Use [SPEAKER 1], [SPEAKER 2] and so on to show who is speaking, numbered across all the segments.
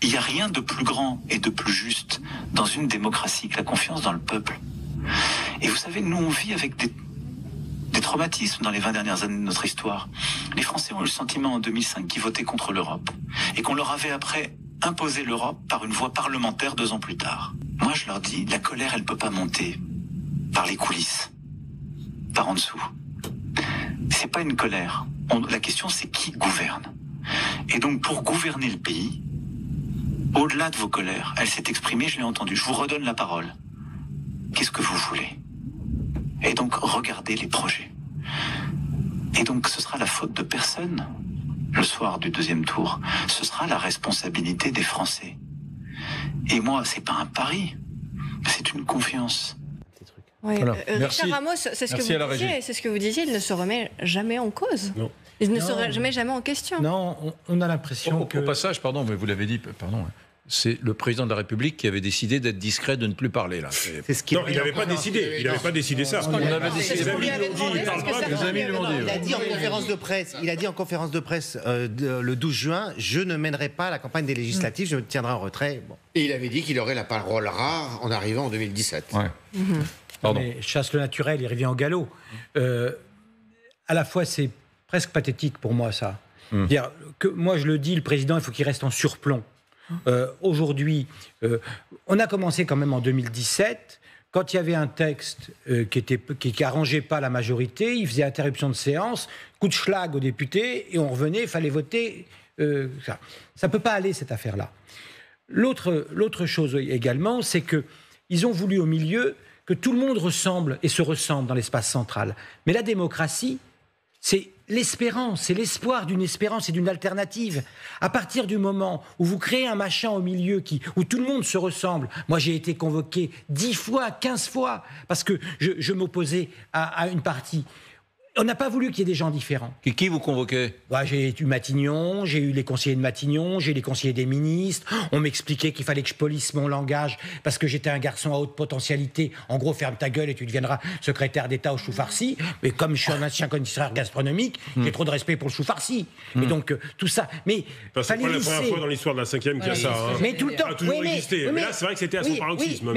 [SPEAKER 1] Il n'y a rien de plus grand et de plus juste dans une démocratie que la confiance dans le peuple. Et vous savez, nous on vit avec des traumatismes dans les 20 dernières années de notre histoire. Les Français ont eu le sentiment en 2005 qu'ils votaient contre l'Europe et qu'on leur avait après imposé l'Europe par une voie parlementaire 2 ans plus tard. Moi je leur dis, la colère elle peut pas monter par les coulisses, par en dessous. C'est pas une colère. La question c'est qui gouverne. Et donc pour gouverner le pays, au-delà de vos colères, elle s'est exprimée, je l'ai entendue, je vous redonne la parole. Qu'est-ce que vous voulez? Et donc regardez les projets. Et donc ce sera la faute de personne le soir du 2e tour. Ce sera la responsabilité des Français. Et moi, c'est pas un pari, c'est une confiance.
[SPEAKER 2] Oui.
[SPEAKER 3] Voilà.
[SPEAKER 2] Richard Ramos, c'est ce que vous disiez, il ne se remet jamais en cause.
[SPEAKER 3] Non.
[SPEAKER 2] Il ne se remet jamais en question.
[SPEAKER 4] Non, on a l'impression que...
[SPEAKER 3] Au passage, pardon, mais vous l'avez dit, pardon, c'est le président de la République qui avait décidé d'être discret, de ne plus parler, là.
[SPEAKER 5] Non, il n'avait pas décidé. Il n'avait pas décidé ça.
[SPEAKER 3] On avait décidé.
[SPEAKER 2] Les amis
[SPEAKER 5] lui ont dit. Il a dit en conférence de presse. Il a dit en conférence de presse le 12 juin, je ne mènerai pas la campagne des législatives, je me tiendrai en retrait. Bon.
[SPEAKER 6] Et il avait dit qu'il aurait la parole rare en arrivant en 2017.
[SPEAKER 3] Ouais. Pardon.
[SPEAKER 4] Mais chasse le naturel, il revient au galop. À la fois, c'est presque pathétique pour moi, ça. Dire que, moi, je le dis, le président, il faut qu'il reste en surplomb. Aujourd'hui, on a commencé quand même en 2017, quand il y avait un texte qui arrangeait pas la majorité, il faisait interruption de séance, coup de schlag aux députés, et on revenait, il fallait voter. Ça peut pas aller, cette affaire-là. L'autre chose également, c'est qu'ils ont voulu au milieu que tout le monde ressemble et se ressemble dans l'espace central. Mais la démocratie, c'est l'espérance, c'est l'espoir d'une espérance et d'une alternative. À partir du moment où vous créez un machin au milieu où tout le monde se ressemble, moi j'ai été convoqué 10 fois, 15 fois, parce que je m'opposais à une partie. On n'a pas voulu qu'il y ait des gens différents.
[SPEAKER 3] Qui vous convoquait?
[SPEAKER 4] J'ai eu Matignon, j'ai eu les conseillers de Matignon, j'ai eu les conseillers des ministres. On m'expliquait qu'il fallait que je polisse mon langage parce que j'étais un garçon à haute potentialité. En gros, ferme ta gueule et tu deviendras secrétaire d'État au chou farci. Mais comme je suis un ancien connaisseur gastronomique, j'ai trop de respect pour le chou farci. Et donc, tout ça. Mais
[SPEAKER 5] c'est pas la première fois dans l'histoire de la 5e qu'il y a ça.
[SPEAKER 4] Mais tout le temps.
[SPEAKER 5] Ça a toujours existé. Mais là, c'est vrai que c'était à son paroxysme.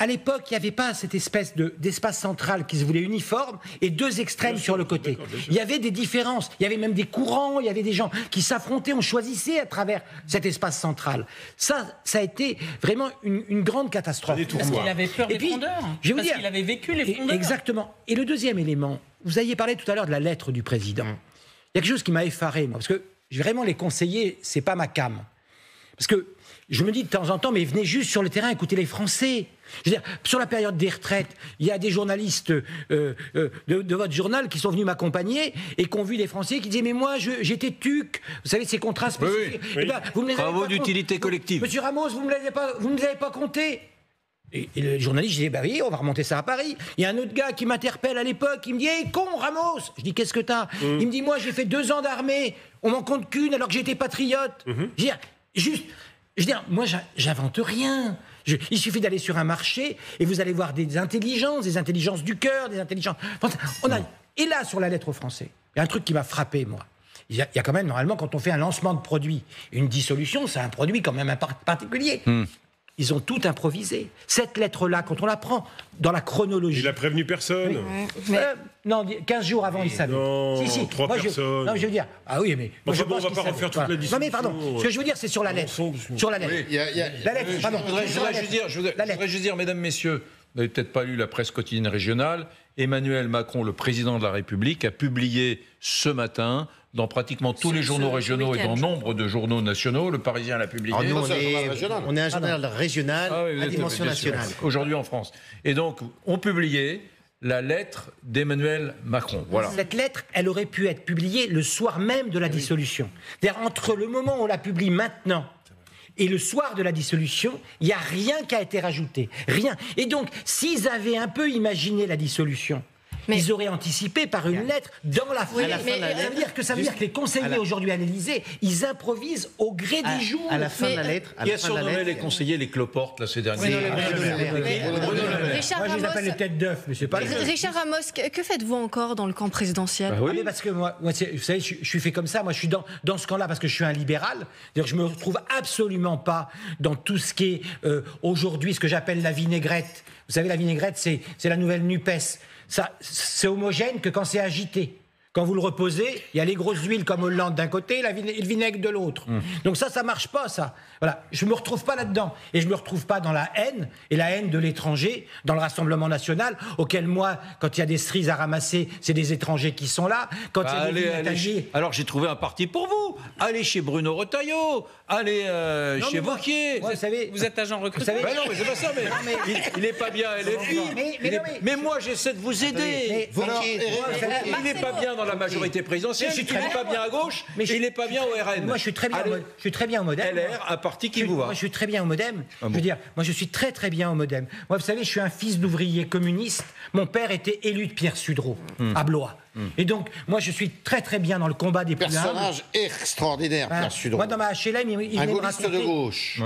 [SPEAKER 4] À l'époque, il n'y avait pas cette espèce d'espace central qui se voulait uniforme et 2 extrêmes sur le côté. Il y avait des différences, il y avait même des courants, il y avait des gens qui s'affrontaient, on choisissait à travers cet espace central. Ça a été vraiment une grande catastrophe.
[SPEAKER 7] Parce qu'il avait peur des frondeurs. Parce qu'il avait vécu les frondeurs.
[SPEAKER 4] Exactement. Et le deuxième élément, vous aviez parlé tout à l'heure de la lettre du président. Il y a quelque chose qui m'a effaré, moi, parce que vraiment les conseillers, c'est pas ma came. Parce que je me dis de temps en temps, mais venez juste sur le terrain, écoutez les Français. Je veux dire, sur la période des retraites, il y a des journalistes de votre journal qui sont venus m'accompagner et qui ont vu des Français qui disaient « Mais moi, j'étais TUC, vous savez, ces contrats spécifiques.
[SPEAKER 3] Oui.
[SPEAKER 4] Eh ben, vous me les
[SPEAKER 3] Travaux d'utilité collective.
[SPEAKER 4] Monsieur Ramos, vous ne les avez pas comptés. Et le journaliste, je dis, bah oui, on va remonter ça à Paris. Il y a un autre gars qui m'interpelle à l'époque, il me dit, hé, con, Ramos. Je dis, qu'est-ce que t'as? Il me dit, moi, j'ai fait 2 ans d'armée, on m'en compte qu'une alors que j'étais patriote. Je veux dire, moi, j'invente rien. Il suffit d'aller sur un marché et vous allez voir des intelligences du cœur, des intelligences... Et là, sur la lettre aux Français, il y a un truc qui m'a frappé, moi. Il y a quand même, normalement, quand on fait un lancement de produit, une dissolution, c'est un produit quand même particulier. Ils ont tout improvisé. Cette lettre-là, quand on la prend dans la chronologie...
[SPEAKER 5] Il a prévenu personne.
[SPEAKER 4] Non, 15 jours avant, il savait.
[SPEAKER 5] Non, 3 personnes.
[SPEAKER 4] Non, je veux dire... Ah oui, mais...
[SPEAKER 5] Enfin bon, on va pas refaire toute la discussion.
[SPEAKER 4] Non, mais pardon, ce que je veux dire, c'est sur la lettre. Sur la lettre. La lettre, pardon.
[SPEAKER 3] Je voudrais juste dire, mesdames, messieurs, vous n'avez peut-être pas lu la presse quotidienne régionale, Emmanuel Macron, le président de la République, a publié ce matin dans pratiquement tous les journaux régionaux et dans nombre de journaux nationaux. Le Parisien l'a publié.
[SPEAKER 5] Nous, on est un journal régional à dimension nationale.
[SPEAKER 3] Aujourd'hui en France. Et donc, on publiait la lettre d'Emmanuel Macron. Voilà.
[SPEAKER 4] Cette lettre, elle aurait pu être publiée le soir même de la dissolution. C'est-à-dire, entre le moment où on la publie maintenant et le soir de la dissolution, il n'y a rien qui a été rajouté. Rien. Et donc, s'ils avaient un peu imaginé la dissolution, ils auraient anticipé par une lettre dans la foulée. Ça veut dire que les conseillers aujourd'hui à l'Élysée, ils improvisent au gré des jours.
[SPEAKER 5] À la fin de la lettre.
[SPEAKER 3] Qui a surnommé les conseillers les cloportes là ces derniers jours?
[SPEAKER 2] Richard
[SPEAKER 4] Moi, je les appelle les
[SPEAKER 2] Ramos,
[SPEAKER 4] têtes d'œuf, mais c'est pas.
[SPEAKER 2] Richard Ramos, que faites-vous encore dans le camp présidentiel?
[SPEAKER 4] Mais parce que moi vous savez, je suis fait comme ça. Moi, je suis dans ce camp-là parce que je suis un libéral. Je me retrouve absolument pas dans tout ce qui est aujourd'hui ce que j'appelle la vinaigrette. Vous savez, la vinaigrette, c'est la nouvelle NUPES. Ça, c'est homogène que quand c'est agité. Quand vous le reposez, il y a les grosses huiles comme Hollande d'un côté et le vinaigre de l'autre. Donc ça marche pas, ça. Voilà, je me retrouve pas là-dedans. Et je me retrouve pas dans la haine, et la haine de l'étranger, dans le Rassemblement national, auquel moi, quand il y a des cerises à ramasser, c'est des étrangers qui sont là. Quand il y a des
[SPEAKER 3] alors j'ai trouvé un parti pour vous. Allez chez Bruno Retailleau, allez chez Wauquiez.
[SPEAKER 7] Vous êtes agent recruté.
[SPEAKER 3] Non, mais c'est pas ça, mais il n'est pas bien LFI. Mais moi, j'essaie de vous aider. Il n'est pas bien dans la majorité présidentielle, il n'est pas bien à gauche, mais il n'est pas bien au RN.
[SPEAKER 4] Moi, je suis très bien au MoDem.
[SPEAKER 3] LR, un parti qui vous va.
[SPEAKER 4] Moi, je suis très bien au MoDem. Je veux dire, moi, je suis très, très bien au MoDem. Moi, vous savez, je suis un fils d'ouvrier communiste. Mon père était élu de Pierre Sudreau, à Blois. Et donc, moi, je suis très, très bien dans le combat des plus humbles.
[SPEAKER 6] Personnage extraordinaire, Pierre Sudreau.
[SPEAKER 4] Moi, dans ma HLM, il
[SPEAKER 6] un
[SPEAKER 4] venait me
[SPEAKER 6] gaulliste
[SPEAKER 4] raconter...
[SPEAKER 6] de gauche.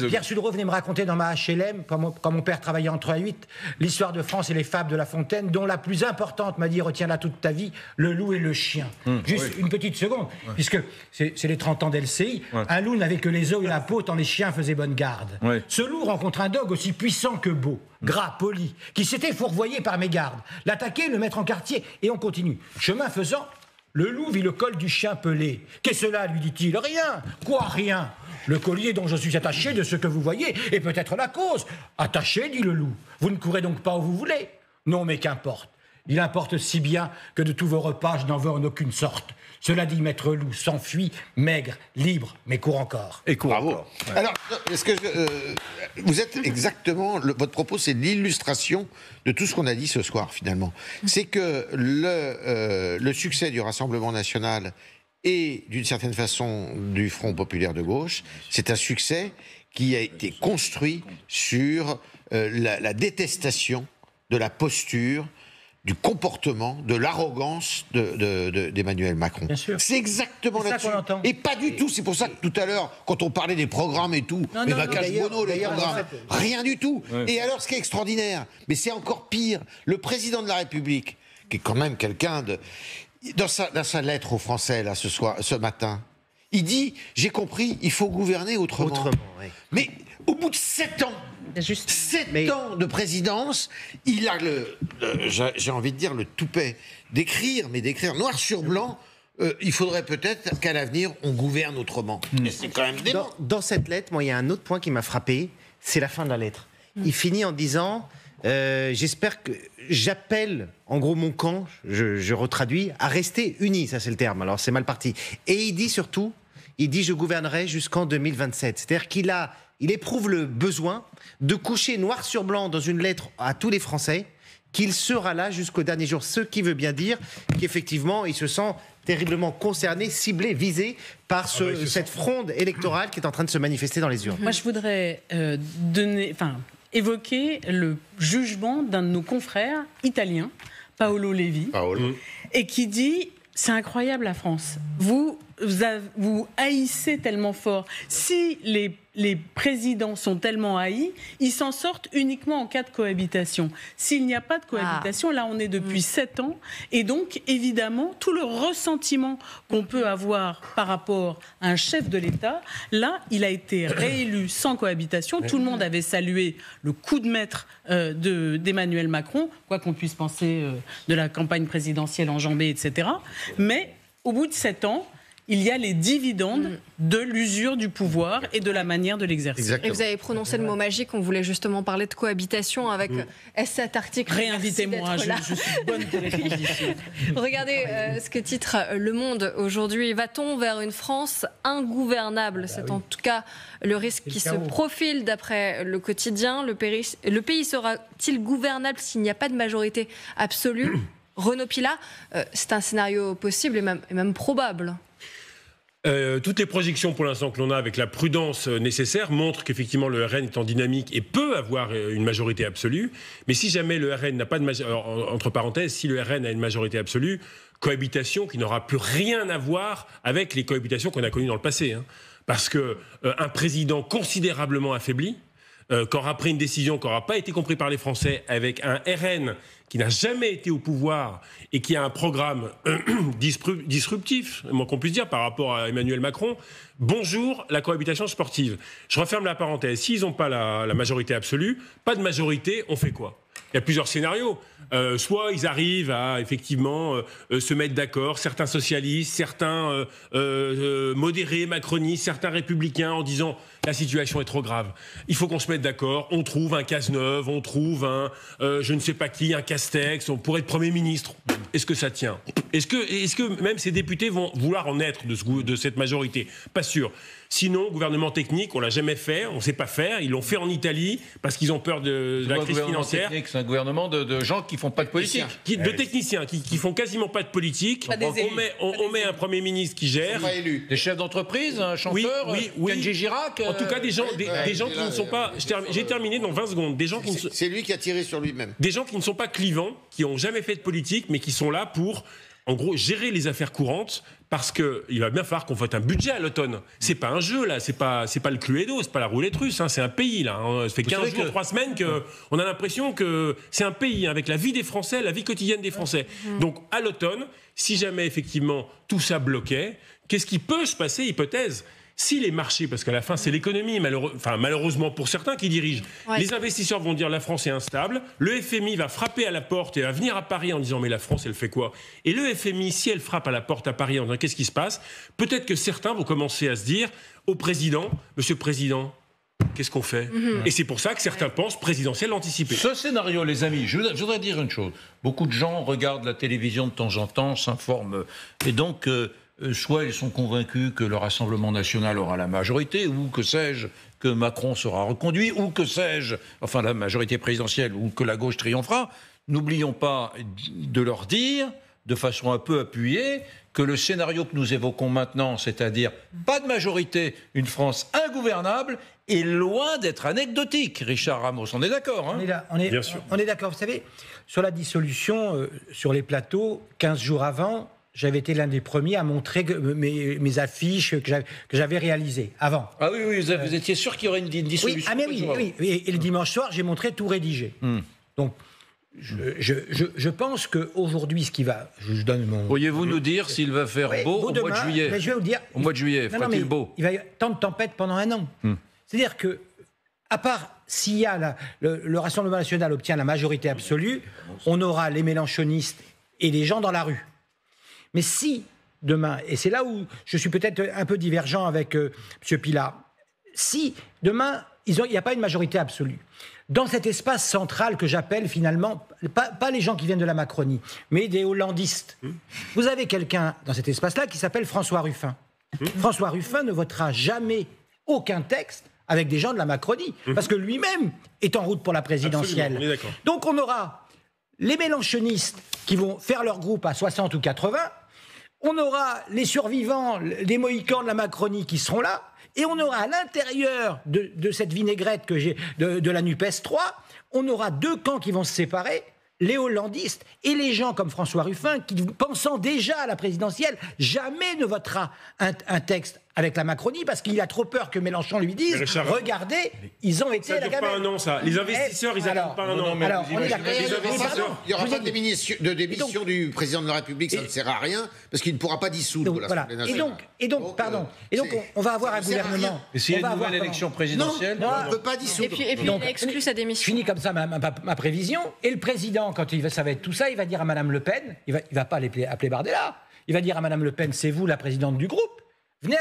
[SPEAKER 4] Pierre Sudreau venait me raconter dans ma HLM, quand mon père travaillait en 3-8, l'histoire de France et les fables de La Fontaine, dont la plus importante, m'a dit, retiens-la toute ta vie, le loup et le chien. Juste une petite seconde, puisque c'est les 30 ans d'LCI. Un loup n'avait que les os et la peau, tant les chiens faisaient bonne garde. Ce loup rencontre un dogue aussi puissant que beau, gras, poli, qui s'était fourvoyé par mégarde. L'attaquer, le mettre en quartier, et on continue. Chemin faisant, le loup vit le col du chien pelé. Qu'est-ce cela, lui dit-il? Rien. Quoi, rien? Le collier dont je suis attaché de ce que vous voyez est peut-être la cause. Attaché, dit le loup. Vous ne courez donc pas où vous voulez? Non, mais qu'importe. Il importe si bien que de tous vos repas, je n'en veux en aucune sorte. Cela dit, maître loup s'enfuit, maigre, libre, mais court encore.
[SPEAKER 3] Et court
[SPEAKER 6] Bravo.
[SPEAKER 3] encore. Ouais.
[SPEAKER 6] Alors, est-ce que vous êtes exactement... votre propos, c'est l'illustration de tout ce qu'on a dit ce soir, finalement. C'est que le succès du Rassemblement national et, d'une certaine façon, du Front populaire de gauche, c'est un succès qui a été construit sur la détestation de la posture, du comportement, de l'arrogance d'Emmanuel Macron. C'est exactement là-dessus. Et pas du tout. C'est pour ça que tout à l'heure, quand on parlait des programmes et tout, les vacances mono, les programmes, rien du tout. Et alors, ce qui est extraordinaire, mais c'est encore pire, le président de la République, qui est quand même quelqu'un de... Dans sa lettre aux Français, là, ce matin, il dit, j'ai compris, il faut gouverner autrement. Mais au bout de 7 ans, 7 ans de présidence, il a j'ai envie de dire le toupet d'écrire noir sur blanc. Il faudrait peut-être qu'à l'avenir on gouverne autrement. C'est quand même dément.
[SPEAKER 5] Dans cette lettre, moi, il y a un autre point qui m'a frappé, c'est la fin de la lettre. Il finit en disant j'espère que j'appelle, en gros, mon camp, je retraduis, à rester unis. Ça, c'est le terme. Alors, c'est mal parti. Et il dit surtout, je gouvernerai jusqu'en 2027. C'est-à-dire il éprouve le besoin de coucher noir sur blanc dans une lettre à tous les Français qu'il sera là jusqu'au dernier jour. Ce qui veut bien dire qu'effectivement, il se sent terriblement concerné, ciblé, visé par cette fronde électorale qui est en train de se manifester dans les urnes.
[SPEAKER 7] Moi, je voudrais évoquer le jugement d'un de nos confrères italiens, Paolo Levi, et qui dit... C'est incroyable la France. Vous haïssez tellement fort. Si les présidents sont tellement haïs, ils s'en sortent uniquement en cas de cohabitation. S'il n'y a pas de cohabitation, là on est depuis 7 ans, et donc évidemment tout le ressentiment qu'on peut avoir par rapport à un chef de l'État, là il a été réélu sans cohabitation. Tout le monde avait salué le coup de maître d'Emmanuel Macron, quoi qu'on puisse penser de la campagne présidentielle enjambée, etc. Mais au bout de 7 ans, il y a les dividendes de l'usure du pouvoir et de la manière de l'exercer.
[SPEAKER 2] Et vous avez prononcé le mot magique, on voulait justement parler de cohabitation avec cet article.
[SPEAKER 7] Réinvitez-moi, je suis bonne pour les transitions.
[SPEAKER 2] Regardez ce que titre Le Monde aujourd'hui. Va-t-on vers une France ingouvernable? C'est en tout cas le risque qui se profile d'après le quotidien. Le pays sera-t-il gouvernable s'il n'y a pas de majorité absolue? Renaud Pilat, c'est un scénario possible et même probable.
[SPEAKER 8] Toutes les projections pour l'instant que l'on a avec la prudence nécessaire montrent qu'effectivement le RN est en dynamique et peut avoir une majorité absolue. Mais si jamais le RN n'a pas de majorité, entre parenthèses, si le RN a une majorité absolue, cohabitation qui n'aura plus rien à voir avec les cohabitations qu'on a connues dans le passé. Parce qu'un président considérablement affaibli, qui aura pris une décision qui n'aura pas été comprise par les Français, avec un RN qui n'a jamais été au pouvoir et qui a un programme disruptif, moins qu'on puisse dire, par rapport à Emmanuel Macron, bonjour la cohabitation sportive. Je referme la parenthèse. S'ils n'ont pas la majorité absolue, pas de majorité, on fait quoi ? Il y a plusieurs scénarios. Soit ils arrivent à effectivement se mettre d'accord, certains socialistes, certains modérés, macronistes, certains républicains, en disant la situation est trop grave. Il faut qu'on se mette d'accord. On trouve un Cazeneuve, on trouve un je ne sais pas qui, un Castex. On pourrait être Premier ministre. Est-ce que ça tient ? Est-ce que même ces députés vont vouloir en être de cette majorité ? Pas sûr. Sinon, gouvernement technique, on l'a jamais fait, on ne sait pas faire. Ils l'ont fait en Italie parce qu'ils ont peur de la crise financière.
[SPEAKER 3] C'est un gouvernement de gens qui font pas de politique.
[SPEAKER 8] De techniciens qui font quasiment pas de politique. On met un Premier ministre qui gère.
[SPEAKER 3] Des chefs d'entreprise, un chanteur, Kenji Girac.
[SPEAKER 8] En tout cas, des gens qui ne sont pas. J'ai terminé dans 20 secondes. Des gens qui
[SPEAKER 6] c'est lui qui a tiré sur lui-même.
[SPEAKER 8] Des gens qui ne sont pas clivants, qui n'ont jamais fait de politique, mais qui sont là pour, en gros, gérer les affaires courantes. Parce qu'il va bien falloir qu'on vote un budget à l'automne. C'est pas un jeu, là. C'est pas le Cluedo, c'est pas la roulette russe. C'est un pays, là. Ça fait 15 jours, 3 semaines qu'on a l'impression que c'est un pays, avec la vie des Français, la vie quotidienne des Français. Donc, à l'automne, si jamais, effectivement, tout ça bloquait, qu'est-ce qui peut se passer, hypothèse ? Si les marchés, parce qu'à la fin c'est l'économie, malheureusement pour certains qui dirigent, les investisseurs vont dire la France est instable, le FMI va frapper à la porte et va venir à Paris en disant mais la France elle fait quoi ? Et le FMI, si elle frappe à la porte à Paris en disant qu'est-ce qui se passe ? Peut-être que certains vont commencer à se dire au président, monsieur le président, qu'est-ce qu'on fait ? Et c'est pour ça que certains pensent présidentielle anticipée.
[SPEAKER 3] Ce scénario, les amis, je voudrais dire une chose. Beaucoup de gens regardent la télévision de temps en temps, s'informent, et donc soit ils sont convaincus que le Rassemblement national aura la majorité, ou que sais-je, que Macron sera reconduit, ou que sais-je, enfin la majorité présidentielle, ou que la gauche triomphera. N'oublions pas de leur dire, de façon un peu appuyée, que le scénario que nous évoquons maintenant, c'est-à-dire pas de majorité, une France ingouvernable, est loin d'être anecdotique. Richard Ramos, on est d'accord, hein ?
[SPEAKER 4] Bien sûr. On est d'accord. Vous savez, sur la dissolution, sur les plateaux, 15 jours avant, j'avais été l'un des premiers à montrer mes affiches que j'avais réalisées avant.
[SPEAKER 3] Ah oui, vous étiez sûr qu'il y aurait une dissolution ?
[SPEAKER 4] Oui. Et le dimanche soir, j'ai montré tout rédigé. Donc, je pense qu'aujourd'hui, ce qui va... Je donne mon...
[SPEAKER 3] Pourriez-vous nous dire s'il va faire beau au mois de juillet ?
[SPEAKER 4] Je vais vous dire...
[SPEAKER 3] Au mois de juillet, fera-t-il beau ?
[SPEAKER 4] Il va y avoir tant de tempêtes pendant un an. C'est-à-dire que, à part s'il y a le Rassemblement national obtient la majorité absolue, on aura les mélenchonistes et les gens dans la rue. Mais si, demain, et c'est là où je suis peut-être un peu divergent avec M. Pilat, si, demain, il n'y a pas une majorité absolue, dans cet espace central que j'appelle finalement, pas les gens qui viennent de la Macronie, mais des hollandistes, vous avez quelqu'un dans cet espace-là qui s'appelle François Ruffin. François Ruffin ne votera jamais aucun texte avec des gens de la Macronie, parce que lui-même est en route pour la présidentielle.
[SPEAKER 8] Absolument, on est d'accord.
[SPEAKER 4] Donc on aura les mélenchonistes qui vont faire leur groupe à 60 ou 80, on aura les survivants, les mohicans de la Macronie qui seront là, et on aura à l'intérieur de cette vinaigrette que j'ai de la NUPES 3, on aura deux camps qui vont se séparer, les hollandistes et les gens comme François Ruffin qui, pensant déjà à la présidentielle, jamais ne votera un texte avec la Macronie parce qu'il a trop peur que Mélenchon lui dise « Regardez, ils ont été
[SPEAKER 8] ça dure pas un an, ça. Les investisseurs, ils n'attendent pas un an.
[SPEAKER 4] Alors, on est d'accord.
[SPEAKER 6] Il n'y aura pas de démission du président de la République, ça ne sert à rien, parce qu'il ne pourra pas dissoudre l'Assemblée nationale.
[SPEAKER 4] Et donc, on va avoir un gouvernement...
[SPEAKER 3] Et s'il y a une nouvelle élection présidentielle...
[SPEAKER 6] Non, on ne peut pas dissoudre.
[SPEAKER 2] Et puis il a exclu sa démission.
[SPEAKER 4] Je finis comme ça ma prévision. Et le président, quand ça va être tout ça, il va dire à Mme Le Pen, il ne va pas appeler Bardella, il va dire à Mme Le Pen, c'est vous la présidente du groupe, venez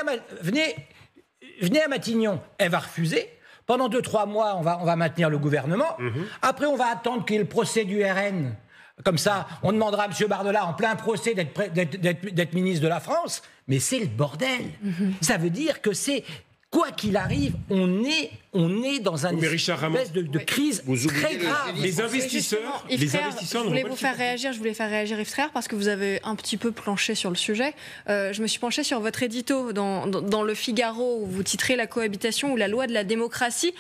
[SPEAKER 4] à Matignon, elle va refuser. Pendant 2-3 mois, on va maintenir le gouvernement. Après, on va attendre qu'il y ait le procès du RN. Comme ça, on demandera à M. Bardella, en plein procès, d'être ministre de la France. Mais c'est le bordel. Ça veut dire que c'est quoi qu'il arrive, on est dans un espèce de crise très grave.
[SPEAKER 8] Les investisseurs
[SPEAKER 2] je voulais faire réagir Yves Frère, parce que vous avez un petit peu planché sur le sujet. Je me suis penchée sur votre édito dans Le Figaro, où vous titrez La cohabitation ou la loi de la démocratie.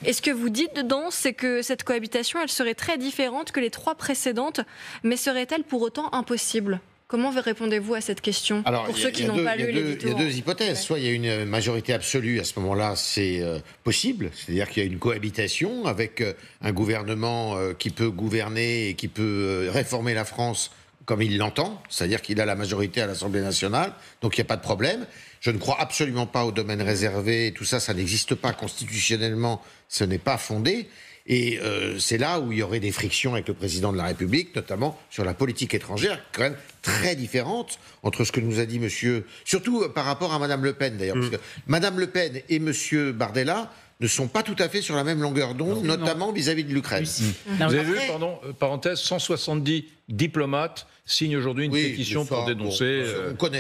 [SPEAKER 2] Et ce que vous dites dedans, c'est que cette cohabitation, elle serait très différente que les 3 précédentes, mais serait-elle pour autant impossible ? Comment répondez-vous à cette question?
[SPEAKER 6] Alors,
[SPEAKER 2] pour ceux qui n'ont pas lu l'édito.
[SPEAKER 6] Il y a 2 hypothèses. Soit il y a une majorité absolue, à ce moment-là, c'est possible. C'est-à-dire qu'il y a une cohabitation avec un gouvernement qui peut gouverner et qui peut réformer la France comme il l'entend. C'est-à-dire qu'il a la majorité à l'Assemblée nationale, donc il n'y a pas de problème. Je ne crois absolument pas au domaine réservé. Tout ça, ça n'existe pas constitutionnellement. Ce n'est pas fondé. Et c'est là où il y aurait des frictions avec le président de la République, notamment sur la politique étrangère, quand même très différente entre ce que nous a dit monsieur, surtout par rapport à Madame Le Pen d'ailleurs, parce que Madame Le Pen et monsieur Bardella ne sont pas tout à fait sur la même longueur d'onde, notamment vis-à-vis de l'Ukraine.
[SPEAKER 3] Vous avez vu, parenthèse, 170 diplomates signent aujourd'hui une pétition pour dénoncer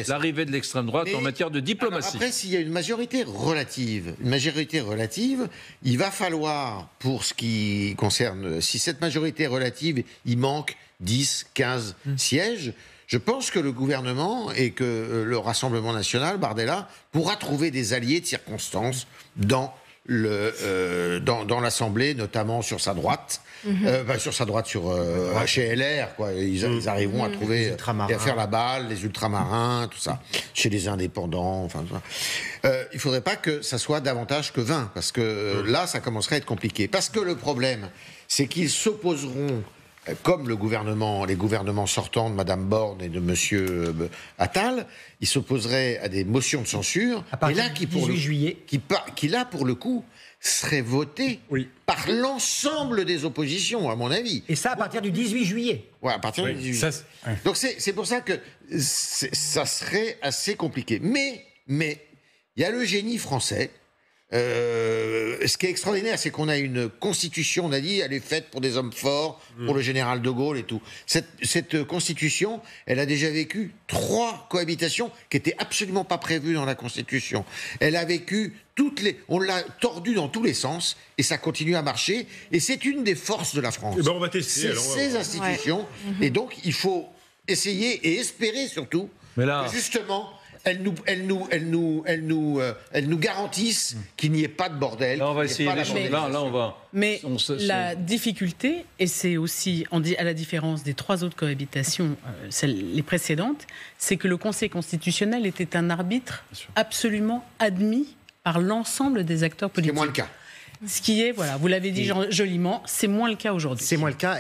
[SPEAKER 3] l'arrivée de l'extrême droite en matière de diplomatie.
[SPEAKER 6] Après, s'il y a une majorité relative, il va falloir, pour ce qui concerne, si cette majorité relative, il manque 10, 15 sièges, je pense que le gouvernement et que le Rassemblement national, Bardella, pourra trouver des alliés de circonstance dans l'Assemblée, notamment sur sa droite, chez LR, quoi. Ils arriveront à trouver, à faire la balle, les ultramarins, tout ça, chez les indépendants, enfin tout ça. Il ne faudrait pas que ça soit davantage que 20, parce que là, ça commencerait à être compliqué. Parce que le problème, c'est qu'ils s'opposeront, comme les gouvernements sortants de Mme Borne et de M. Attal, ils s'opposeraient à des motions de censure,
[SPEAKER 4] et là,
[SPEAKER 6] qui là, pour le coup, seraient votées par l'ensemble des oppositions, à mon avis.
[SPEAKER 4] Et ça, à partir du 18 juillet.
[SPEAKER 6] Ouais, à partir du 18 juillet. Donc c'est pour ça que ça serait assez compliqué. Mais il y a le génie français. Ce qui est extraordinaire, c'est qu'on a une constitution, on a dit, elle est faite pour des hommes forts, pour le général de Gaulle et tout. Cette constitution, elle a déjà vécu 3 cohabitations qui n'étaient absolument pas prévues dans la constitution. Elle a vécu on l'a tordue dans tous les sens et ça continue à marcher. Et c'est une des forces de la France.
[SPEAKER 8] Et ben on va tester.
[SPEAKER 6] C'est ces institutions. Ouais. Et donc, il faut essayer et espérer surtout que justement, elles nous garantissent qu'il n'y ait pas de bordel.
[SPEAKER 3] Là, on va essayer
[SPEAKER 7] Mais la difficulté, et c'est aussi, on dit à la différence des 3 autres cohabitations, les précédentes, c'est que le Conseil constitutionnel était un arbitre absolument admis par l'ensemble des acteurs politiques.
[SPEAKER 6] C'est moins le cas.
[SPEAKER 7] Ce qui est, vous l'avez dit joliment, c'est moins le cas aujourd'hui.
[SPEAKER 5] C'est moins le cas.